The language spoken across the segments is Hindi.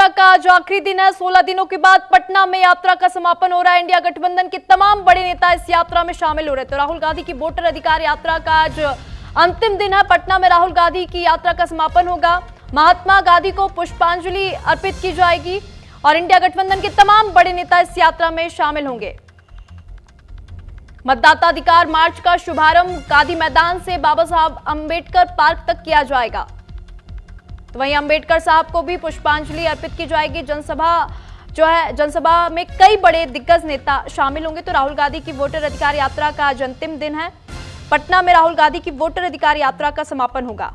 यात्रा का आज आखिरी दिन है। 16 दिनों के बाद पटना में यात्रा का समापन हो रहा है। इंडिया गठबंधन के तमाम बड़े नेता इस यात्रा में शामिल हो रहे थे। राहुल गांधी की वोटर अधिकार यात्रा का आज अंतिम दिन है। पटना में राहुल गांधी की यात्रा का समापन होगा। महात्मा गांधी को पुष्पांजलि अर्पित की जाएगी और इंडिया गठबंधन के तमाम बड़े नेता इस यात्रा में शामिल होंगे। मतदाता अधिकार मार्च का शुभारंभ गांधी मैदान से बाबा साहब अंबेडकर पार्क तक किया जाएगा। तो वहीं अंबेडकर साहब को भी पुष्पांजलि अर्पित की जाएगी। जनसभा में कई बड़े दिग्गज नेता शामिल होंगे। तो राहुल गांधी की वोटर अधिकार यात्रा का आज अंतिम दिन है। पटना में राहुल गांधी की वोटर अधिकार यात्रा का समापन होगा।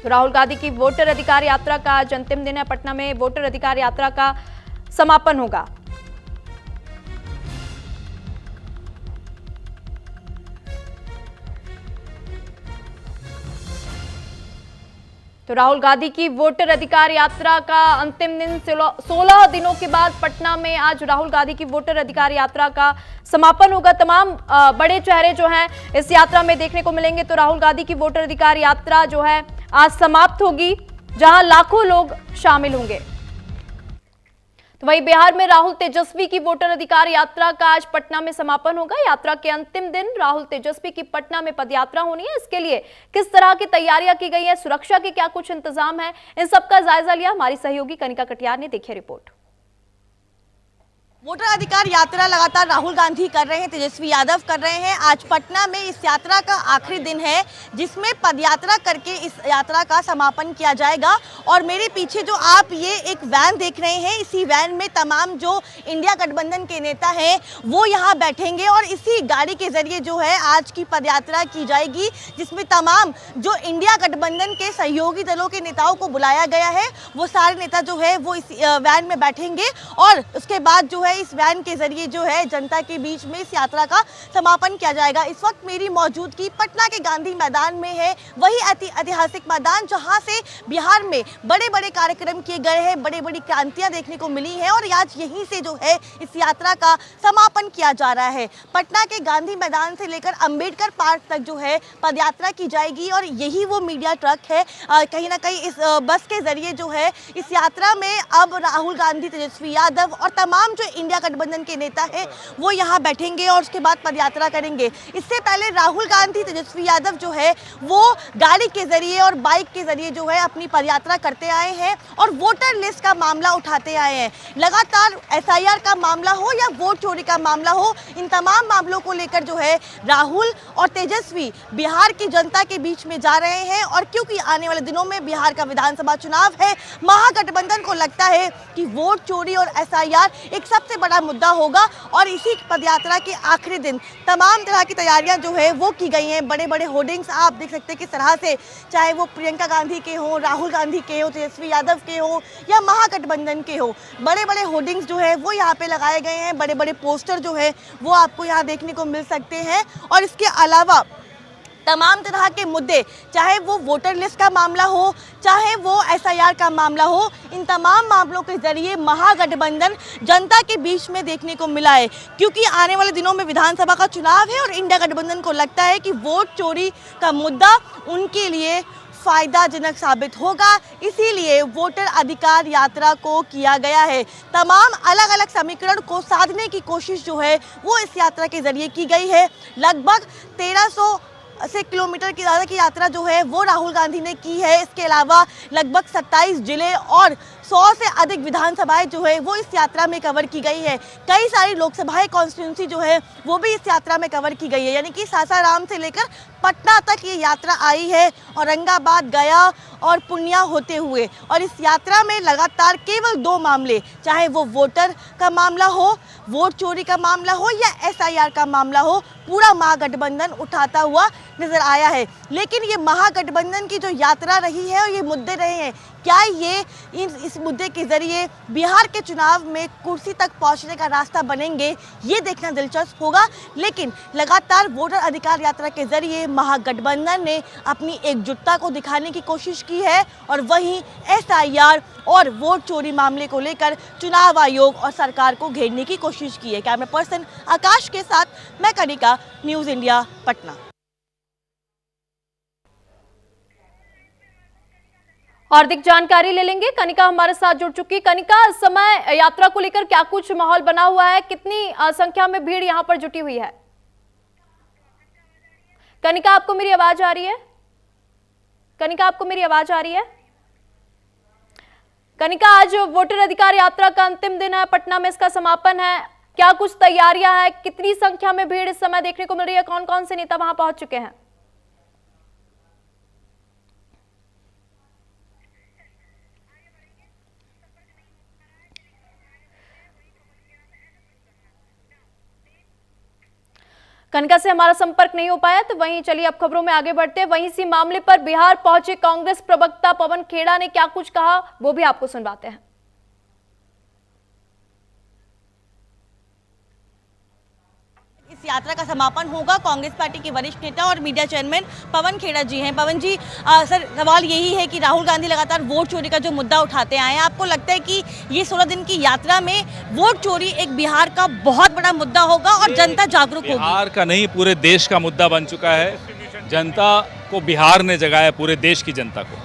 तो राहुल गांधी की वोटर अधिकार यात्रा का आज अंतिम दिन है। पटना में वोटर अधिकार यात्रा का समापन होगा। तो राहुल गांधी की वोटर अधिकार यात्रा का अंतिम दिन 16 दिनों के बाद पटना में आज राहुल गांधी की वोटर अधिकार यात्रा का समापन होगा। तमाम बड़े चेहरे जो हैं इस यात्रा में देखने को मिलेंगे। तो राहुल गांधी की वोटर अधिकार यात्रा जो है आज समाप्त होगी, जहां लाखों लोग शामिल होंगे। तो वहीं बिहार में राहुल तेजस्वी की वोटर अधिकार यात्रा का आज पटना में समापन होगा। यात्रा के अंतिम दिन राहुल तेजस्वी की पटना में पदयात्रा होनी है। इसके लिए किस तरह की तैयारियां की गई है, सुरक्षा के क्या कुछ इंतजाम है, इन सबका जायजा लिया हमारी सहयोगी कनिका कटियार ने। देखिए रिपोर्ट। वोटर अधिकार यात्रा लगातार राहुल गांधी कर रहे हैं, तेजस्वी यादव कर रहे हैं। आज पटना में इस यात्रा का आखिरी दिन है, जिसमें पदयात्रा करके इस यात्रा का समापन किया जाएगा। और मेरे पीछे जो आप ये एक वैन देख रहे हैं, इसी वैन में तमाम जो इंडिया गठबंधन के नेता हैं वो यहाँ बैठेंगे और इसी गाड़ी के जरिए जो है आज की पदयात्रा की जाएगी, जिसमें तमाम जो इंडिया गठबंधन के सहयोगी दलों के नेताओं को बुलाया गया है वो सारे नेता जो है वो इस वैन में बैठेंगे और उसके बाद जो है इस वैन के जरिए जो है जनता के बीच में इस यात्रा का समापन किया जाएगा। इस वक्त मेरी मौजूदगी पटना के गांधी मैदान में है, वही ऐतिहासिक मैदान जहां से बिहार में बड़े बड़े कार्यक्रम किए गए हैं, बड़ी बड़ी क्रांतियां देखने को मिली हैं और आज यहीं से जो है इस यात्रा का समापन किया जा रहा है। पटना के गांधी मैदान से लेकर अंबेडकर पार्क तक जो है पदयात्रा की जाएगी और यही वो मीडिया ट्रक है। कहीं ना कहीं इस बस के जरिए जो है इस यात्रा में अब राहुल गांधी, तेजस्वी यादव और तमाम जो इंडिया गठबंधन के नेता हैं वो यहाँ बैठेंगे और उसके बाद पदयात्रा करेंगे। इससे पहले राहुल गांधी, तेजस्वी यादव जो है वो गाड़ी के जरिए और बाइक के जरिए जो है अपनी पदयात्रा करते आए हैं और वोटर लिस्ट का मामला उठाते आए हैं। लगातार एसआईआर का मामला हो या वोट चोरी का मामला हो, इन तमाम मामलों को लेकर जो है राहुल और तेजस्वी बिहार की जनता के बीच में जा रहे हैं। और क्योंकि आने वाले दिनों में बिहार का विधानसभा चुनाव है, महागठबंधन को लगता है कि वोट चोरी और एसआईआर एक सबसे बड़ा मुद्दा होगा और इसी पदयात्रा के आखिरी दिन तमाम तरह की तैयारियां जो है वो की गई हैं। बड़े बड़े होर्डिंग्स आप देख सकते हैं किस तरह से, चाहे वो प्रियंका गांधी के हो, राहुल गांधी के हो, तेजस्वी यादव के हो या महागठबंधन के हो, बड़े बड़े होर्डिंग्स जो है वो यहाँ पे लगाए गए हैं। बड़े बड़े पोस्टर जो है वो आपको यहाँ देखने को मिल सकते हैं। और इसके अलावा तमाम तरह के मुद्दे, चाहे वो वोटर लिस्ट का मामला हो, चाहे वो एसआईआर का मामला हो, इन तमाम मामलों के जरिए महागठबंधन जनता के बीच में देखने को मिला है। क्योंकि आने वाले दिनों में विधानसभा का चुनाव है और इंडिया गठबंधन को लगता है कि वोट चोरी का मुद्दा उनके लिए फायदाजनक साबित होगा, इसीलिए वोटर अधिकार यात्रा को किया गया है। तमाम अलग अलग समीकरण को साधने की कोशिश जो है वो इस यात्रा के जरिए की गई है। लगभग 1300 किलोमीटर की ज़्यादा की यात्रा जो है वो राहुल गांधी ने की है। इसके अलावा लगभग 27 जिले और 100 से अधिक विधानसभाएं जो है वो इस यात्रा में कवर की गई है। कई सारी लोकसभाएं कॉन्स्टिट्यूंसी जो है वो भी इस यात्रा में कवर की गई है। यानी कि सासाराम से लेकर पटना तक ये यात्रा आई है, औरंगाबाद, गया और पूर्णिया होते हुए। और इस यात्रा में लगातार केवल 2 मामले, चाहे वो वोटर का मामला हो, वोट चोरी का मामला हो या एसआईआर का मामला हो, पूरा महागठबंधन उठाता हुआ नजर आया है। लेकिन ये महागठबंधन की जो यात्रा रही है और ये मुद्दे रहे हैं, क्या ये इस मुद्दे के जरिए बिहार के चुनाव में कुर्सी तक पहुंचने का रास्ता बनेंगे, ये देखना दिलचस्प होगा। लेकिन लगातार वोटर अधिकार यात्रा के जरिए महागठबंधन ने अपनी एकजुटता को दिखाने की कोशिश की है और वहीं एसआईआर और वोट चोरी मामले को लेकर चुनाव आयोग और सरकार को घेरने की कोशिश की है। कैमरा पर्सन आकाश के साथ मैं कनिका, न्यूज़ इंडिया, पटना। और अधिक जानकारी ले लेंगे। कनिका हमारे साथ जुड़ चुकी। कनिका, इस समय यात्रा को लेकर क्या कुछ माहौल बना हुआ है? कितनी संख्या में भीड़ यहां पर जुटी हुई है? कनिका, आपको मेरी आवाज आ रही है? कनिका, आपको मेरी आवाज आ रही है? कनिका, आज वोटर अधिकार यात्रा का अंतिम दिन है, पटना में इसका समापन है। क्या कुछ तैयारियां हैं? कितनी संख्या में भीड़ इस समय देखने को मिल रही है? कौन कौन से नेता वहां पहुंच चुके हैं? कनिका से हमारा संपर्क नहीं हो पाया, तो वहीं चलिए अब खबरों में आगे बढ़ते हैं। वहीं इसी मामले पर बिहार पहुंचे कांग्रेस प्रवक्ता पवन खेड़ा ने क्या कुछ कहा, वो भी आपको सुनवाते हैं। इस यात्रा का समापन होगा। कांग्रेस पार्टी के वरिष्ठ नेता और मीडिया चेयरमैन पवन खेड़ा जी हैं। पवन जी, सर, सवाल यही है कि राहुल गांधी लगातार वोट चोरी का जो मुद्दा उठाते आए हैं, आपको लगता है कि ये 16 दिन की यात्रा में वोट चोरी एक बिहार का बहुत बड़ा मुद्दा होगा और जनता जागरूक होगी? बिहार का नहीं, पूरे देश का मुद्दा बन चुका है। जनता को बिहार ने जगाया, पूरे देश की जनता को,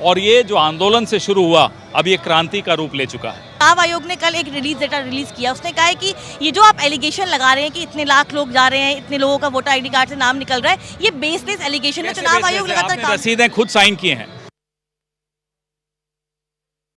और ये जो आंदोलन से शुरू हुआ अब ये क्रांति का रूप ले चुका है। चुनाव आयोग ने कल एक डेटा रिलीज किया। उसने कहा है कि ये जो आप एलिगेशन लगा रहे हैं कि इतने लाख लोग जा रहे हैं, इतने लोगों का वोटर आईडी कार्ड से नाम निकल रहा है, ये बेसलेस एलिगेशन है। चुनाव आयोग लगातार रसीदें खुद साइन किए हैं,